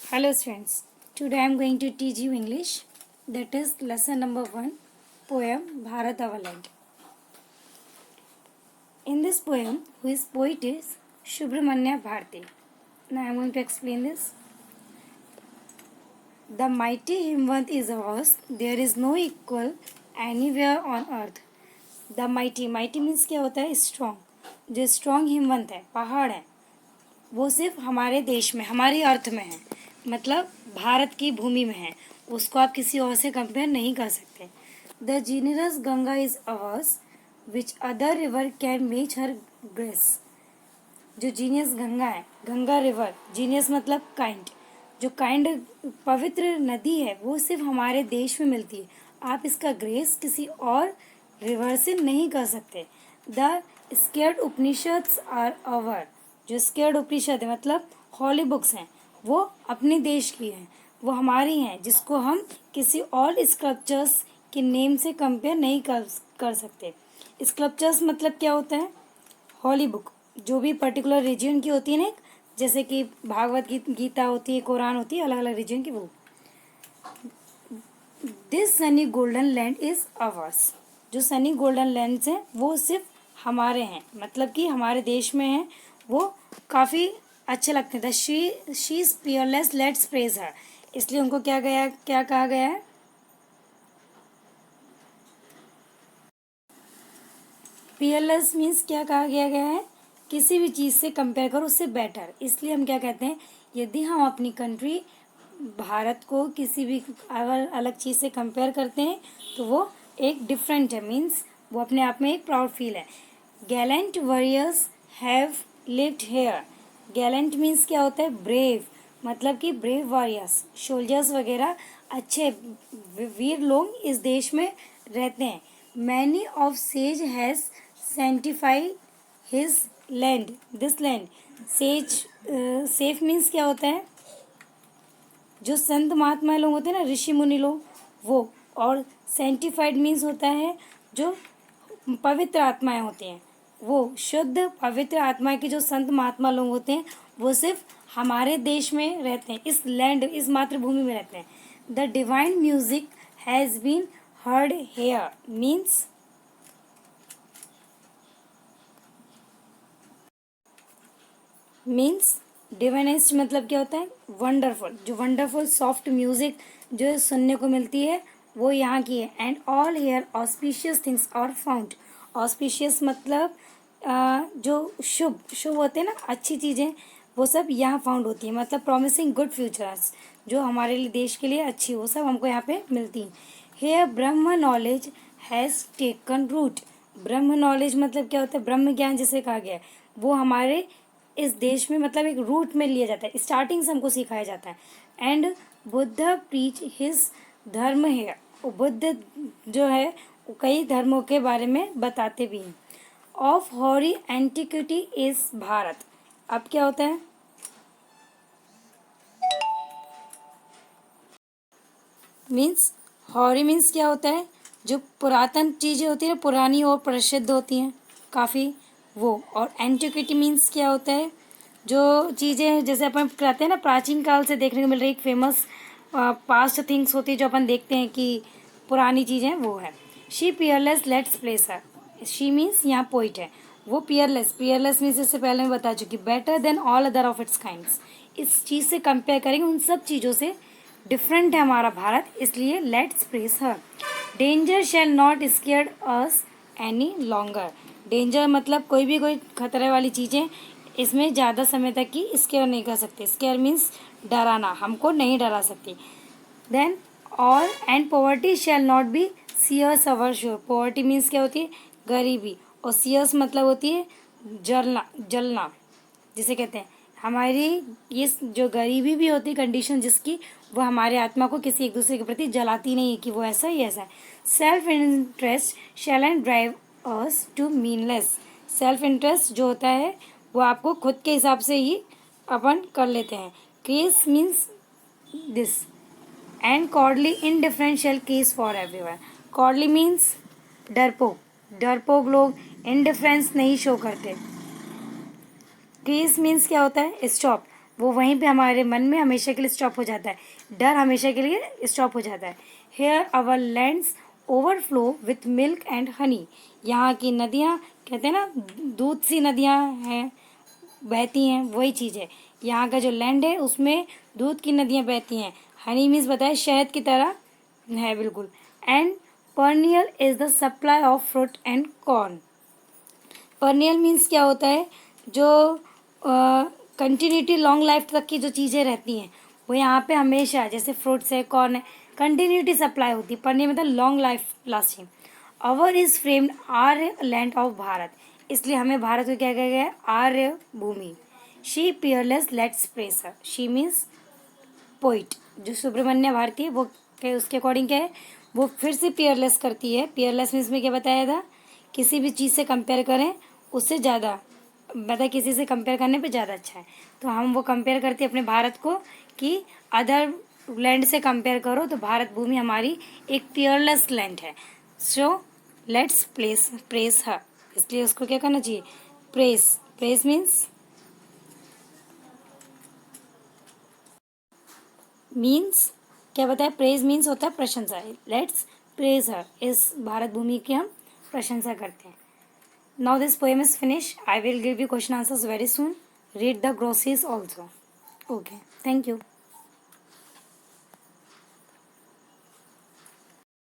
Hello students, today I am going to teach you English, that is lesson number 1, poem Bharat Our Land. In this poem, whose poet is Subramanya Bharati. Now I am going to explain this. The mighty Himwant is ours, there is no equal anywhere on earth. The mighty means क्या होता है? Strong. जो strong हिमवंत है, पहाड़ है, वो सिर्फ हमारे देश में, हमारी अर्थ में है, मतलब भारत की भूमि में है. उसको आप किसी और से कंपेयर नहीं कर सकते. The genius Ganga is ours which other river can match her grace. जो जीनियस गंगा है, गंगा रिवर, जीनियस मतलब काइंड, जो काइंड पवित्र नदी है वो सिर्फ हमारे देश में मिलती है. आप इसका ग्रेस किसी और रिवर से नहीं कर सकते. The sacred Upanishads are our. जो स्केर्ड उपनिषद है मतलब हॉली बुक्स हैं, वो अपने देश की हैं, वो हमारी हैं, जिसको हम किसी और स्क्रप्चर्स के नेम से कंपेयर नहीं कर सकते. स्क्रप्चर्स मतलब क्या होता है? हॉली बुक, जो भी पर्टिकुलर रीजन की होती है ना, जैसे कि भागवत गीता होती है, कुरान होती है, अलग अलग रीजन की. वो this Sunny golden land is ours. जो सनी गोल्डन लैंड्स हैं वो सिर्फ हमारे हैं, मतलब कि हमारे देश में हैं, वो काफ़ी अच्छे लगते हैं. She is peerless, let's praise her. इसलिए उनको क्या कहा गया है? पियरलेस मीन्स क्या कहा गया है? किसी भी चीज़ से कंपेयर करो उससे बेटर. इसलिए हम क्या कहते हैं, यदि हम अपनी कंट्री भारत को किसी भी अगर अलग चीज़ से कंपेयर करते हैं तो वो एक डिफरेंट है, मीन्स वो अपने आप में एक प्राउड फील है. Gallant warriors have lived hair. Gallant means क्या होता है? ब्रेव, मतलब कि ब्रेव वॉरियर्स, सोल्जर्स वगैरह, अच्छे वीर लोग इस देश में रहते हैं. Many of says has sanctified his land, this land. Says safe means क्या होता है? जो संत महात्मा लोग होते हैं ना, ऋषि मुनि लोग, वो. और सेंटिफाइड मीन्स होता है जो पवित्र आत्माएं होती हैं, वो शुद्ध पवित्र आत्मा के जो संत महात्मा लोग होते हैं वो सिर्फ हमारे देश में रहते हैं, इस लैंड, इस मातृभूमि में रहते हैं. The divine music has been heard here means divinest मतलब क्या होता है? वंडरफुल. जो वंडरफुल सॉफ्ट म्यूजिक जो सुनने को मिलती है वो यहाँ की है. And all here auspicious things are found. Auspicious मतलब जो शुभ शुभ होते हैं ना, अच्छी चीज़ें, वो सब यहाँ फाउंड होती है, मतलब प्रॉमिसिंग गुड फ्यूचर्स, जो हमारे लिए देश के लिए अच्छी, वो सब हमको यहाँ पे मिलती हैं. Hair Brahma knowledge has taken root. Brahma knowledge मतलब क्या होता है? ब्रह्म ज्ञान जिसे कहा गया है, वो हमारे इस देश में मतलब एक रूट में लिया जाता है, स्टार्टिंग से हमको सिखाया जाता है. एंड बुद्ध प्रीच हिज धर्म है. बुद्ध जो है वो कई धर्मों के बारे में बताते भी हैं. Of hoary antiquity is Bharat. अब क्या होता है? मीन्स हॉरी मीन्स क्या होता है? जो पुरातन चीज़ें होती हैं ना, पुरानी और प्रसिद्ध होती हैं काफ़ी, वो. और एंटिक्विटी मीन्स क्या होता है? जो चीज़ें जैसे अपन कहते हैं ना, प्राचीन काल से देखने को मिल रही एक फेमस पास्ट थिंग्स होती है, जो अपन देखते हैं कि पुरानी चीज़ें, वो है. She peerless let's place her. She means यहाँ पोइट है, वो पियरलेस मीन्स इससे पहले मैं बता चुकी, better than all other of its kinds. इस चीज़ से कंपेयर करेंगे, उन सब चीज़ों से डिफरेंट है हमारा भारत, इसलिए let's praise her. Danger shall not square us any longer. Danger मतलब कोई खतरे वाली चीज़ें इसमें ज़्यादा समय तक की स्केयर नहीं कर सकते. स्केयर मीन्स डराना, हमको नहीं डरा सकती. देन और and poverty shall not be seers our shore. Poverty means क्या होती है? गरीबी. और सीयर्स मतलब होती है जलना जिसे कहते हैं. हमारी ये जो गरीबी भी होती है कंडीशन जिसकी, वो हमारे आत्मा को किसी एक दूसरे के प्रति जलाती नहीं है कि वो ऐसा ही ऐसा है. Self interest shall end drive us to meanness. Self interest जो होता है वो आपको खुद के हिसाब से ही अपन कर लेते हैं. Case means this. And cowardly indifferent case for everyone. Cowardly means डरपोक. डरपोक लोग इंडिफरेंस नहीं शो करते. केस मीन्स क्या होता है? स्टॉप. वो वहीं पे हमारे मन में हमेशा के लिए स्टॉप हो जाता है, डर हमेशा के लिए स्टॉप हो जाता है। Here our lands overflow with milk and honey, यहाँ की नदियाँ कहते हैं ना दूध सी नदियाँ हैं, बहती हैं, वही चीज़ है। यहाँ का जो लैंड है उसमें दूध की नदियाँ बहती हैं। हनी मीन्स बताए शहद की तरह है बिल्कुल। And perennial is the supply of fruit and corn. Perennial means क्या होता है, जो कंटिन्यूटी लॉन्ग लाइफ तक की जो चीज़ें रहती हैं वो यहाँ पे हमेशा, जैसे फ्रूट्स है, कॉर्न है, कंटिन्यूटी सप्लाई होती है। पर्नियल मतलब long life lasting. Our is framed Arya land of Bharat, इसलिए हमें भारत को क्या कहा गया है, आर्य भूमि। She peerless let's praise her, she means poet, जो सुब्रमण्य भारती है वो के उसके अकॉर्डिंग क्या है, वो फिर से पियरलेस करती है। पियरलेस मीन्स में क्या बताया था, किसी भी चीज़ से कंपेयर करें उससे ज़्यादा, मतलब किसी से कंपेयर करने पे ज़्यादा अच्छा है, तो हम वो कंपेयर करते हैं अपने भारत को कि अदर लैंड से कंपेयर करो तो भारत भूमि हमारी एक पियरलेस लैंड है। सो लेट्स प्रेस हर, इसलिए उसको क्या करना चाहिए, प्रेस। प्रेस मीन्स क्या बताया, प्रेज मीन्स होता है प्रशंसा। लेट्स प्रेज हर, इस भारत भूमि की हम प्रशंसा करते हैं। Now this poem is finish, I will give you question answers very soon, read the glossaries also. Okay, thank you.